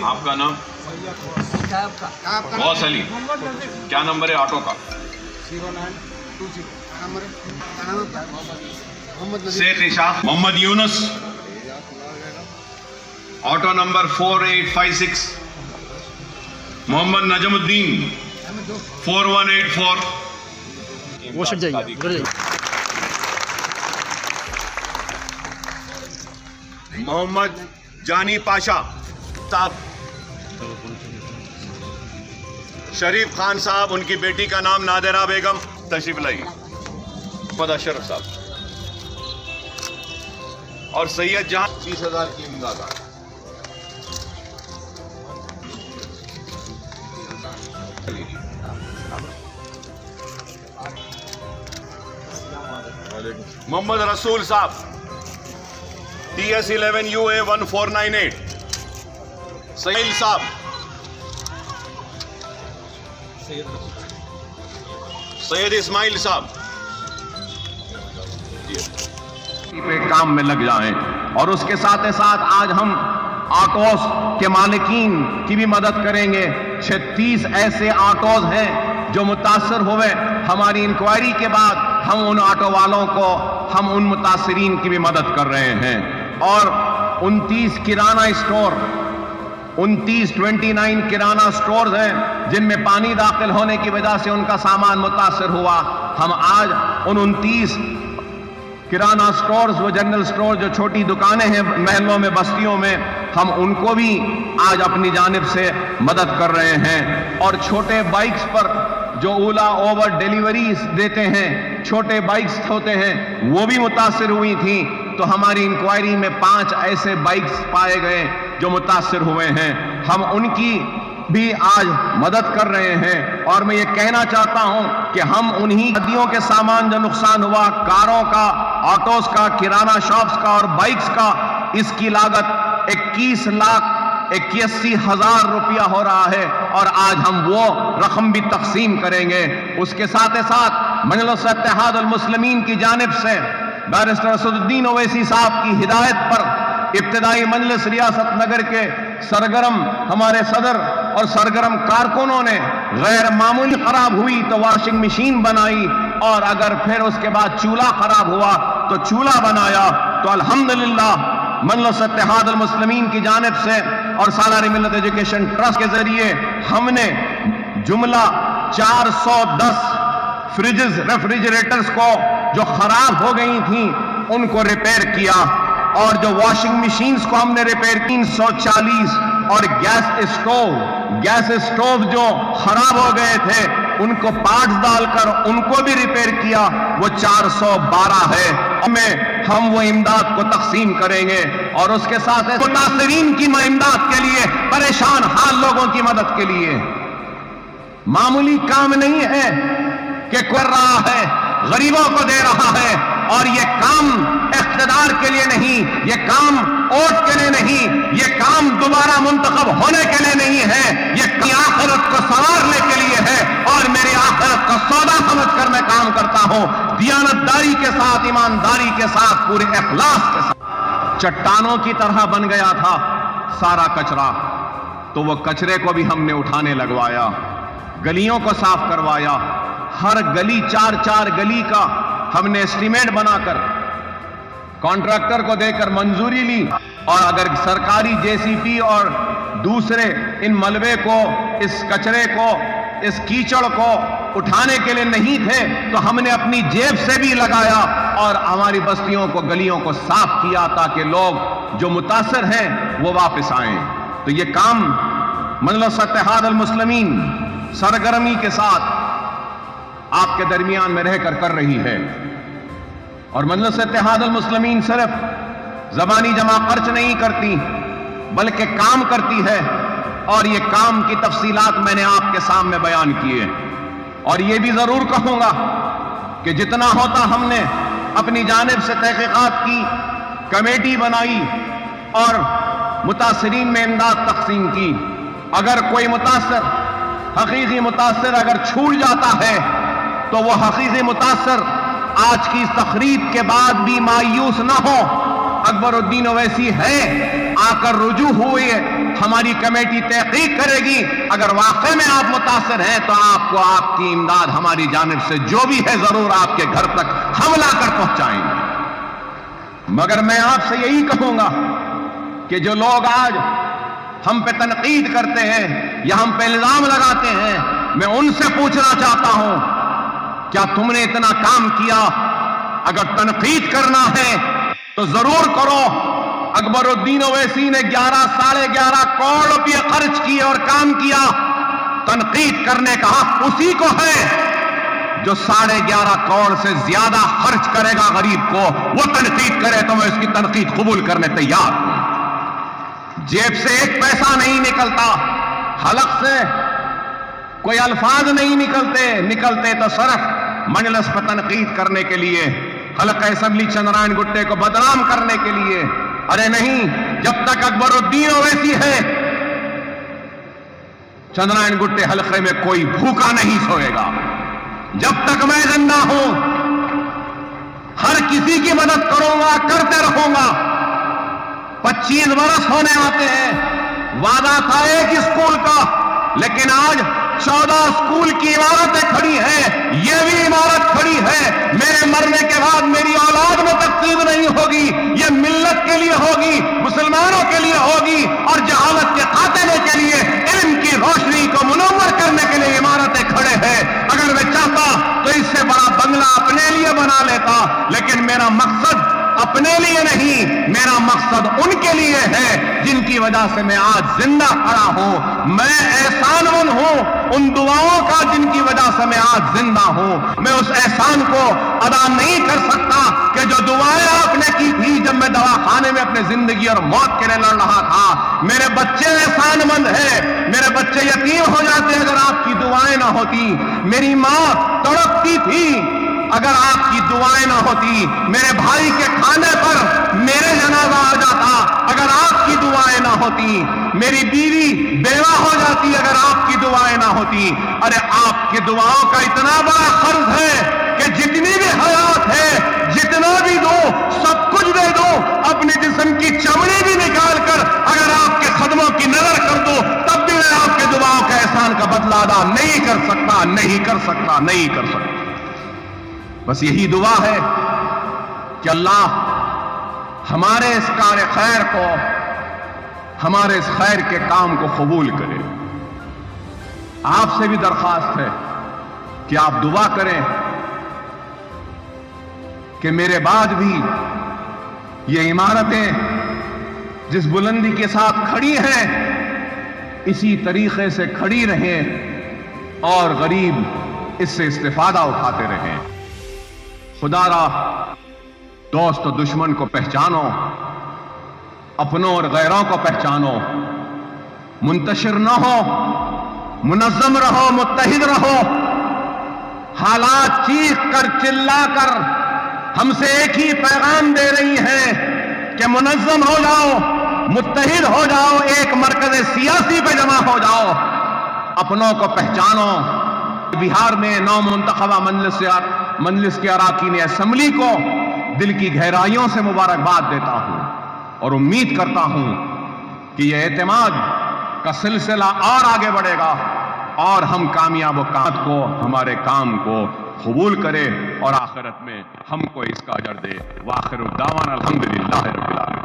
آپ کا نام؟ غوث علی. کیا نمبر ہے آٹو کا؟ 0920. شیخ عشاء. محمد یونس. Auto number 4856. محمد نجم الدین 4184. وہ شٹ جائیے ادھر جائیے. محمد جانی پاشا صاحب. شریف خان صاحب، ان کی بیٹی کا نام نادرہ بیگم. تشریف لائیے. محمد اشرف صاحب اور سید جہاں 30,000 کی امداد. محمد رسول صاحب TS11UA 1498. سہیل صاحب. سید اسماعیل صاحب. پہ کام میں لگ جائیں. اور اس کے ساتھ ساتھ آج ہم آٹوز کے مالکین کی بھی مدد کریں گے. 36 ایسے آٹوز ہیں جو متاثر ہوئے. ہماری انکوائری کے بعد ہم ان آٹو والوں کو، ہم ان متاثرین کی بھی مدد کر رہے ہیں. اور 29 کرانہ اسٹور، 29 کرانہ سٹورز ہیں جن میں پانی داخل ہونے کی وجہ سے ان کا سامان متاثر ہوا. ہم آج ان 29 کرانہ سٹورز، وہ جنرل سٹور جو چھوٹی دکانیں ہیں محلوں میں، بستیوں میں، ہم ان کو بھی آج اپنی جانب سے مدد کر رہے ہیں. اور چھوٹے بائکس پر جو اولا اوور ڈیلیوریز دیتے ہیں، چھوٹے بائکس ہوتے ہیں، وہ بھی متاثر ہوئی تھیں. تو ہماری انکوائری میں 5 ایسے بائکس پائے گئے جو متاثر ہوئے ہیں. ہم ان کی بھی آج مدد کر رہے ہیں. اور میں یہ کہنا چاہتا ہوں کہ ہم انہی ندیوں کے سامان جو نقصان ہوا، کاروں کا، آٹوز کا، کرانہ شاپس کا اور بائکس کا، اس کی لاگت 21,81,000 روپیہ ہو رہا ہے. اور آج ہم وہ رقم بھی تقسیم کریں گے. اس کے ساتھ ساتھ مجلس اتحاد المسلمین کی جانب سے بیرسٹر اسد الدین اویسی صاحب کی ہدایت پر ابتدائی مجلس ریاست نگر کے سرگرم ہمارے صدر اور سرگرم کارکنوں نے غیر معمولی خراب ہوئی تو واشنگ مشین بنائی، اور اگر پھر اس کے بعد چولہا خراب ہوا تو چولہا بنایا. تو الحمدللہ مجلس اتحاد المسلمین کی جانب سے اور سالاری ملت ایجوکیشن ٹرسٹ کے ذریعے ہم نے جملہ 410 فریجز، ریفریجریٹرز کو جو خراب ہو گئی تھیں ان کو ریپیئر کیا. اور جو واشنگ مشینز کو ہم نے ریپیئر 340. اور گیس اسٹوو جو خراب ہو گئے تھے ان کو پارٹس ڈال کر ان کو بھی ریپیئر کیا، وہ 412 ہے. ہم وہ امداد کو تقسیم کریں گے. اور اس کے ساتھ متاثرین کی امداد کے لیے، پریشان حال لوگوں کی مدد کے لیے. معمولی کام نہیں ہے کہ کر رہا ہے، غریبوں کو دے رہا ہے. اور یہ کام اقتدار کے لیے نہیں، یہ کام ووٹ کے لیے نہیں، یہ کام دوبارہ منتخب ہونے کے لیے نہیں ہے، یہ آخرت کو سنوارنے کے لیے ہے. اور میری آخرت کا سودا سمجھ کر میں کام کرتا ہوں، دیانتداری کے ساتھ، ایمانداری کے ساتھ، پورے اخلاص کے ساتھ. چٹانوں کی طرح بن گیا تھا سارا کچرا، تو وہ کچرے کو بھی ہم نے اٹھانے لگوایا، گلیوں کو صاف کروایا. ہر گلی 4 گلی کا ہم نے اسٹیمیٹ بنا کر کانٹریکٹر کو دے کر منظوری لی. اور اگر سرکاری JCP اور دوسرے ان ملبے کو، اس کچرے کو، اس کیچڑ کو اٹھانے کے لیے نہیں تھے تو ہم نے اپنی جیب سے بھی لگایا اور ہماری بستیوں کو، گلیوں کو صاف کیا تاکہ لوگ جو متاثر ہیں وہ واپس آئیں. تو یہ کام مجلس اتحاد المسلمین سرگرمی کے ساتھ آپ کے درمیان میں رہ کر رہی ہے. اور مجلس اتحاد المسلمین صرف زبانی جمع خرچ نہیں کرتی بلکہ کام کرتی ہے. اور یہ کام کی تفصیلات میں نے آپ کے سامنے بیان کیے. اور یہ بھی ضرور کہوں گا کہ جتنا ہوتا ہم نے اپنی جانب سے تحقیقات کی، کمیٹی بنائی اور متاثرین میں امداد تقسیم کی. اگر کوئی متاثر، حقیقی متاثر اگر چھوٹ جاتا ہے تو وہ حقیقی متاثر آج کی اس تقریب کے بعد بھی مایوس نہ ہو. اکبر الدین اویسی ہے آ کر رجوع ہوئے، ہماری کمیٹی تحقیق کرے گی، اگر واقعے میں آپ متاثر ہیں تو آپ کو آپ کی امداد ہماری جانب سے جو بھی ہے ضرور آپ کے گھر تک ہم لا کر پہنچائیں گے۔ مگر میں آپ سے یہی کہوں گا کہ جو لوگ آج ہم پہ تنقید کرتے ہیں یا ہم پہ الزام لگاتے ہیں، میں ان سے پوچھنا چاہتا ہوں کیا تم نے اتنا کام کیا؟ اگر تنقید کرنا ہے تو ضرور کرو۔ اکبر الدین اویسی نے 11.5 کروڑ روپے خرچ کیے اور کام کیا۔ تنقید کرنے کا حق اسی کو ہے جو 11.5 کروڑ سے زیادہ خرچ کرے گا غریب کو، وہ تنقید کرے تو میں اس کی تنقید قبول کرنے تیار ہوں۔ جیب سے ایک پیسہ نہیں نکلتا، حلق سے کوئی الفاظ نہیں نکلتے تو صرف مجلس پر تنقید کرنے کے لیے، حلقہ اسمبلی چندرائن گٹے کو بدنام کرنے کے لیے۔ ارے نہیں، جب تک اکبر الدین اویسی ہے چندرائن گٹے حلقے میں کوئی بھوکا نہیں سوئے گا۔ جب تک میں زندہ ہوں ہر کسی کی مدد کروں گا، کرتے رہوں گا۔ 25 برس ہونے آتے ہیں، وعدہ تھا ایک اسکول کا، لیکن آج 14 اسکول کی عمارتیں کھڑی ہیں، یہ بھی عمارت کھڑی ہے۔ میرے مرنے کے بعد میری اولاد میں تقسیم نہیں ہوگی، یہ ملت کے لیے ہوگی، مسلمانوں کے لیے ہوگی، اور جہالت کے خاتمے کے لیے، علم کی روشنی کو منور کرنے کے لیے عمارتیں کھڑے ہیں۔ اگر میں چاہتا تو اس سے بڑا بنگلہ اپنے لیے بنا لیتا، لیکن میرا مقصد اپنے لیے نہیں، میرا مقصد ان کے لیے ہے جن کی وجہ سے میں آج زندہ کھڑا ہوں۔ میں احسان مند ہوں ان دعاؤں کا جن کی وجہ سے میں آج زندہ ہوں۔ میں اس احسان کو ادا نہیں کر سکتا کہ جو دعائیں آپ نے کی تھی جب میں دواخانے میں اپنے زندگی اور موت کے لیے لڑ رہا تھا۔ میرے بچے احسان مند ہیں، میرے بچے یتیم ہو جاتے اگر آپ کی دعائیں نہ ہوتی۔ میری ماں تڑپتی تھی اگر آپ کی دعائیں نہ ہوتی۔ میرے بھائی کے کھانے پر میرے جنازہ آ جاتا اگر آپ کی دعائیں نہ ہوتی۔ میری بیوی بیوہ ہو جاتی اگر آپ کی دعائیں نہ ہوتی۔ ارے آپ کی دعاؤں کا اتنا بڑا قرض ہے کہ جتنی بھی حیات ہے، جتنا بھی دو، سب کچھ دے دو، اپنے جسم کی چمڑی بھی نکال کر اگر آپ کے قدموں کی نظر کر دو، تب بھی میں آپ کے دعاؤں کا احسان کا بدلہ ادا نہیں کر سکتا۔ بس یہی دعا ہے کہ اللہ ہمارے اس کار خیر کو، ہمارے اس خیر کے کام کو قبول کرے۔ آپ سے بھی درخواست ہے کہ آپ دعا کریں کہ میرے بعد بھی یہ عمارتیں جس بلندی کے ساتھ کھڑی ہیں اسی طریقے سے کھڑی رہیں اور غریب اس سے استفادہ اٹھاتے رہیں۔ خدا را دوست و دشمن کو پہچانو، اپنوں اور غیروں کو پہچانو، منتشر نہ ہو، منظم رہو، متحد رہو۔ حالات چیخ کر چلا کر ہم سے ایک ہی پیغام دے رہی ہیں کہ منظم ہو جاؤ، متحد ہو جاؤ، ایک مرکز سیاسی پہ جمع ہو جاؤ، اپنوں کو پہچانو۔ بہار میں نو منتخبہ مجلس کے اراکین اسمبلی کو دل کی گہرائیوں سے مبارکباد دیتا ہوں اور امید کرتا ہوں کہ یہ اعتماد کا سلسلہ اور آگے بڑھے گا اور ہم کامیاب و کام کو، ہمارے کام کو قبول کرے اور آخرت میں ہم کو اس کا اجر دے۔ وآخر الدعوانا الحمدللہ رب العالمین۔